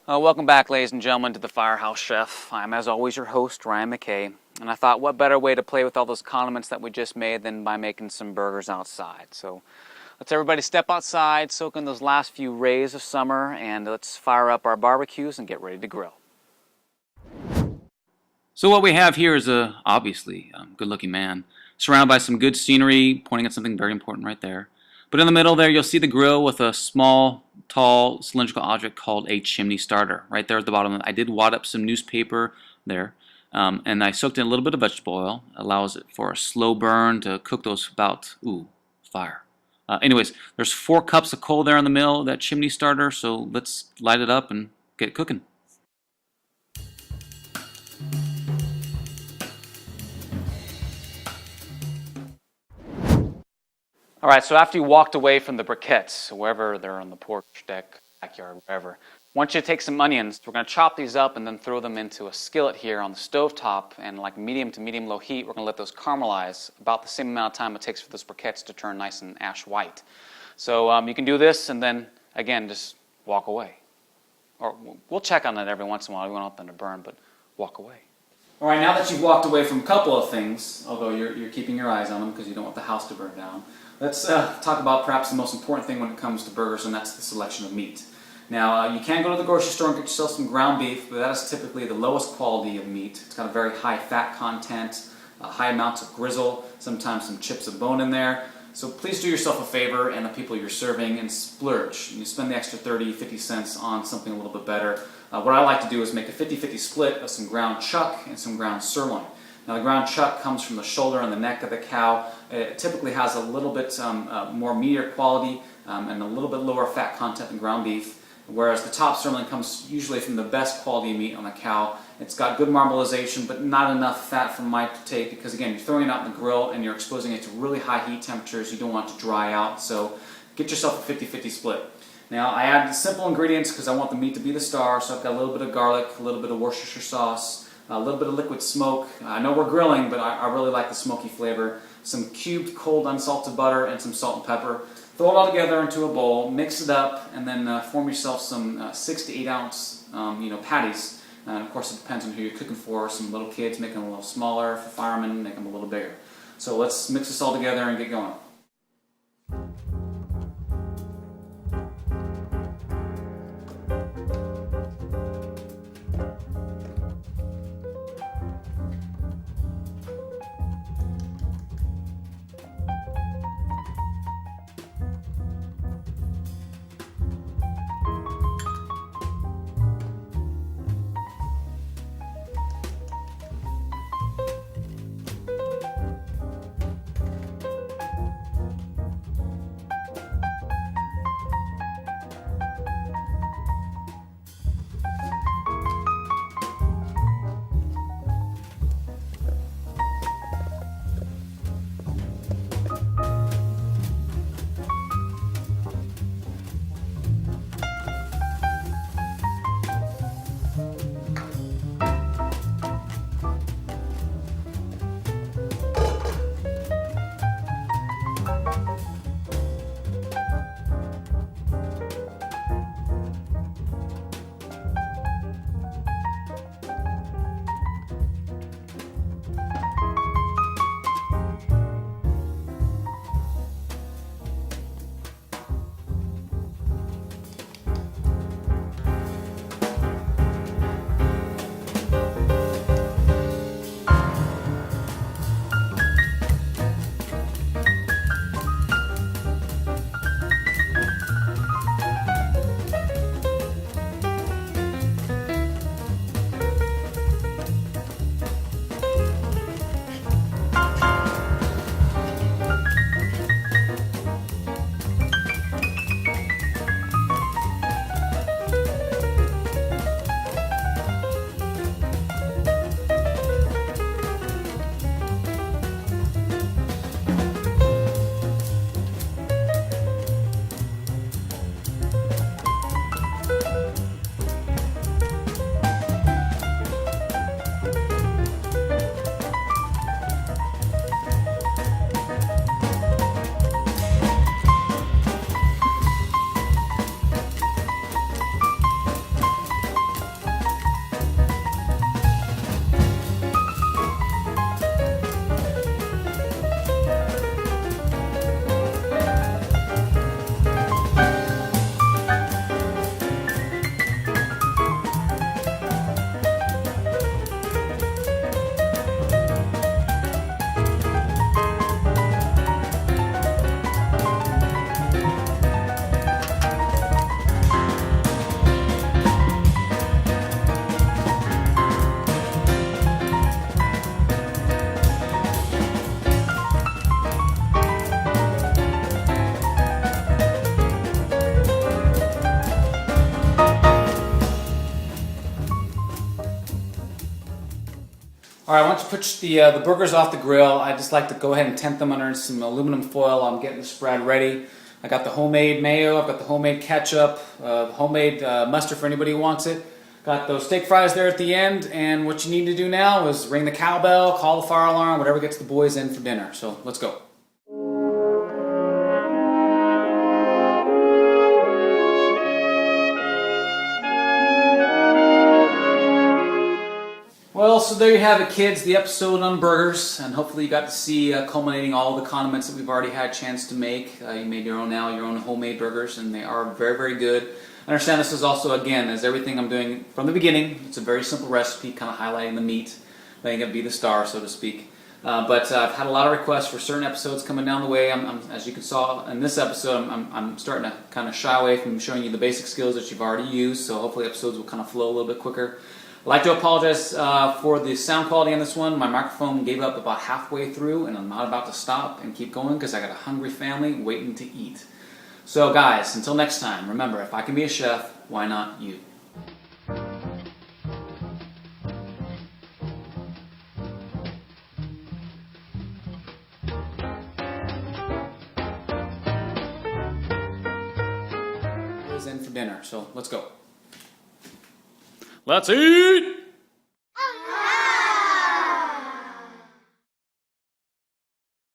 Welcome back, ladies and gentlemen, to the Firehouse Chef. I'm, as always, your host, Ryan McKay, and I thought what better way to play with all those condiments that we just made than by making some burgers outside. So let's everybody step outside, soak in those last few rays of summer, and let's fire up our barbecues and get ready to grill. So what we have here is obviously a good-looking man, surrounded by some good scenery, pointing at something very important right there. But in the middle there, you'll see the grill with a small, tall, cylindrical object called a chimney starter. Right there at the bottom, I did wad up some newspaper there, and I soaked in a little bit of vegetable oil. Allows it for a slow burn to cook those about, fire. Anyways, there's 4 cups of coal there in the middle of that chimney starter, so let's light it up and get it cooking. All right, so after you walked away from the briquettes, wherever they're on the porch, deck, backyard, wherever, I want you to take some onions. We're going to chop these up and then throw them into a skillet here on the stove top, and like medium to medium low heat, we're going to let those caramelize about the same amount of time it takes for those briquettes to turn nice and ash white. So you can do this and then, again, just walk away. Or we'll check on it every once in a while. We don't want them to burn, but walk away. All right, now that you've walked away from a couple of things, although you're keeping your eyes on them because you don't want the house to burn down, let's talk about perhaps the most important thing when it comes to burgers, and that's the selection of meat. Now, you can go to the grocery store and get yourself some ground beef, but that is typically the lowest quality of meat. It's got a very high fat content, high amounts of grizzle, sometimes some chips of bone in there. So please do yourself a favor and the people you're serving and splurge. You spend the extra 30, 50 cents on something a little bit better. What I like to do is make a 50-50 split of some ground chuck and some ground sirloin. Now the ground chuck comes from the shoulder and the neck of the cow. It typically has a little bit more meatier quality and a little bit lower fat content than ground beef, whereas the top sirloin comes usually from the best quality meat on the cow. It's got good marbleization, but not enough fat for my take because, again, you're throwing it out in the grill and you're exposing it to really high heat temperatures. You don't want it to dry out, so get yourself a 50-50 split. Now, I add simple ingredients because I want the meat to be the star, so I've got a little bit of garlic, a little bit of Worcestershire sauce, a little bit of liquid smoke. I know we're grilling, but I really like the smoky flavor. Some cubed cold unsalted butter and some salt and pepper. Throw it all together into a bowl, mix it up, and then form yourself some 6 to 8 ounce patties. And of course, it depends on who you're cooking for. Some little kids, make them a little smaller. For firemen, make them a little bigger. So let's mix this all together and get going. All right, once you put the burgers off the grill, I just like to go ahead and tent them under some aluminum foil. I'm getting the spread ready. I got the homemade mayo, I've got the homemade ketchup, homemade mustard for anybody who wants it. Got those steak fries there at the end, and what you need to do now is ring the cowbell, call the fire alarm, whatever gets the boys in for dinner. So let's go. Well, so there you have it, kids, the episode on burgers, and hopefully you got to see culminating all of the condiments that we've already had a chance to make. You made your own homemade burgers, and they are very, very good. I understand this is also, again, as everything I'm doing from the beginning, it's a very simple recipe, kind of highlighting the meat, letting it be the star, so to speak. But I've had a lot of requests for certain episodes coming down the way. As you can saw in this episode, I'm starting to kind of shy away from showing you the basic skills that you've already used, so hopefully episodes will kind of flow a little bit quicker. I'd like to apologize for the sound quality on this one. My microphone gave up about halfway through, and I'm not about to stop and keep going because I got a hungry family waiting to eat. So guys, until next time, remember, if I can be a chef, why not you? In for dinner, so let's go. Let's eat!